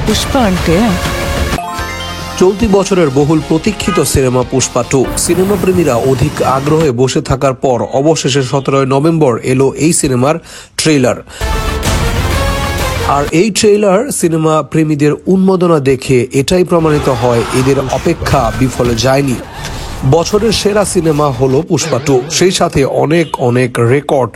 పుష్ప అంటే চলতি বছরের বহুল প্রতীক্ষিত সিনেমা পুষ্পা 2 সিনেমা প্রেমীরা অধিক আগ্রহে বসে থাকার পর অবশেষে 17 নভেম্বর এলো এই সিনেমার ট্রেলার। আর এই ট্রেলার সিনেমা প্রেমীদের উন্মাদনা দেখে এটাই প্রমাণিত হয় এদের অপেক্ষা বিফলে যায়নি। বছরের সেরা সিনেমা হলো পুষ্পা 2, সেই সাথে অনেক অনেক রেকর্ড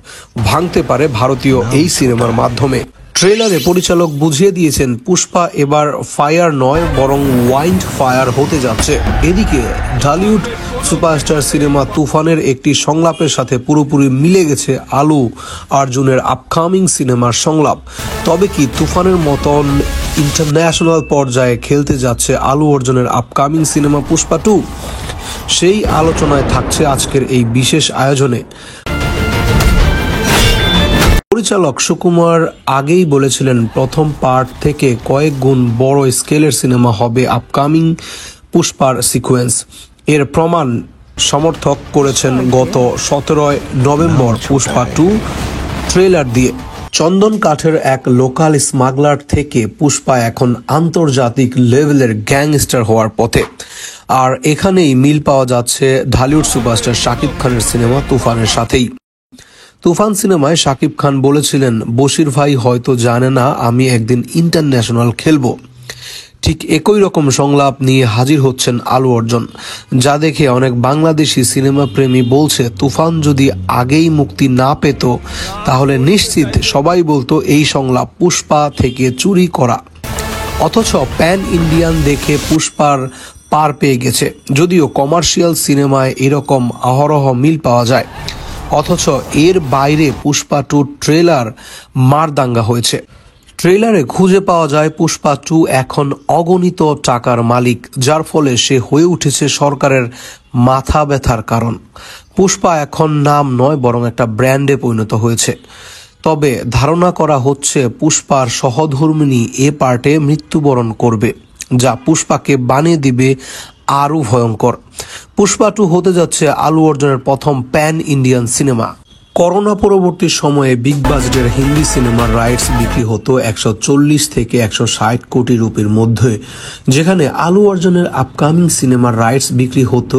ভাঙতে পারে ভারতীয় এই সিনেমার মাধ্যমে। ট্রেলারে পরিচালক বুঝিয়ে দিয়েছেন পুষ্পা এবার ফায়ার নয় বরং ওয়াইল্ড ফায়ার হতে যাচ্ছে। এদিকে ঢালিউড সুপারস্টার সিনেমা তুফানের একটি সংলাপের সাথে পুরোপুরি মিলে গেছে আলু অর্জুনের আপকামিং সিনেমার সংলাপ। তবে কি তুফানের মতন ইন্টারন্যাশনাল পর্যায়ে খেলতে যাচ্ছে আলু অর্জুনের আপকামিং সিনেমা পুষ্পা 2? সেই আলোচনায় থাকছে আজকের এই বিশেষ আয়োজনে। পরিচালক সুকুমার আগেই বলেছিলেন প্রথম পার্ট থেকে কয়েক গুণ বড় স্কেলের সিনেমা হবে আপকামিং পুষ্পার সিকোয়েন্স। এর প্রমাণ সমর্থক করেছেন গত 17 নভেম্বর পুষ্পা 2 ট্রেলার দিয়ে। চন্দন কাঠের এক লোকাল স্মাগলার থেকে পুষ্পা এখন আন্তর্জাতিক লেভেলের গ্যাংস্টার হওয়ার পথে। আর এখানেই মিল পাওয়া যাচ্ছে ঢালিউড সুপারস্টার শাকিব খানের সিনেমা তুফানের সাথেই। তুফান সিনেমায় শাকিব খান বলেছিলেন, বশির ভাই হয়তো জানে না আমি একদিন ইন্টারন্যাশনাল খেলবো। ঠিক একই রকম সংলাপ নিয়ে হাজির হচ্ছেন আলু অর্জুন, যা দেখে অনেক বাংলাদেশি সিনেমা প্রেমী বলছে তুফান যদি আগেই মুক্তি না পেত তাহলে নিশ্চিত সবাই বলতো এই সংলাপ পুষ্পা থেকে চুরি করা। অথচ প্যান ইন্ডিয়ান দেখে পুষ্পার পার পেয়ে গেছে। যদিও কমার্শিয়াল সিনেমায় এরকম অহরহ মিল পাওয়া যায়, অথচ এর বাইরে পুষ্পা 2 ট্রেলার মারদাঙ্গা হয়েছে। ট্রেলারে খুঁজে পাওয়া যায় পুষ্পা 2 এখন অগণিত টাকার মালিক, যার ফলে সে হয়ে উঠেছে সরকারের মাথা ব্যথার কারণ। পুষ্পা এখন নাম নয় বরং একটা ব্র্যান্ডে পরিণত হয়েছে। তবে ধারণা করা হচ্ছে পুষ্পার সহধর্মিণী এ পার্টে মৃত্যুবরণ করবে, যা পুষ্পাকে বানিয়ে দিবে আরও ভয়ঙ্কর। পুষ্পা 2 হতে যাচ্ছে আলু অর্জুনের প্রথম প্যান ইন্ডিয়ান সিনেমা। করোনা পরবর্তী সময়ে বিগ বাজেটের হিন্দি সিনেমার রাইটস বিক্রি হতো 140 থেকে 160 কোটি রুপির মধ্যে, যেখানে আলু অর্জুনের আপকামিং সিনেমার রাইটস বিক্রি হতো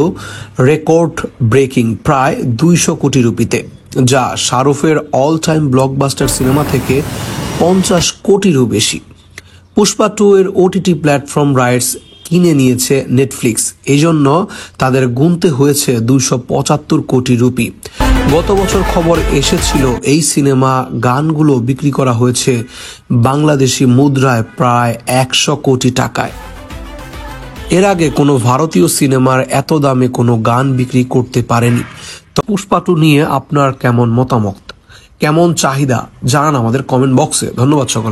রেকর্ড ব্রেকিং প্রায় 200 কোটি রুপিতে, যা শাহরুখের অল টাইম ব্লকবাস্টার সিনেমা থেকে 50 কোটিরও বেশি। পুষ্পা 2 এর ওটিটি প্ল্যাটফর্ম রাইটস কিনে নিয়েছে নেটফ্লিক্স, এজন্য তাদের গুনতে হয়েছে 275 কোটি রুপি। গত বছর খবর এসেছিল এই সিনেমা গানগুলো বিক্রি করা হয়েছে বাংলাদেশি মুদ্রায় প্রায় 100 কোটি টাকায়। এর আগে কোনো ভারতীয় সিনেমার এত দামে কোনো গান বিক্রি করতে পারেনি। তো পুষ্পা 2 নিয়ে আপনার কেমন মতামত, কেমন চাহিদা জানান আমাদের কমেন্ট বক্সে। ধন্যবাদ সকল।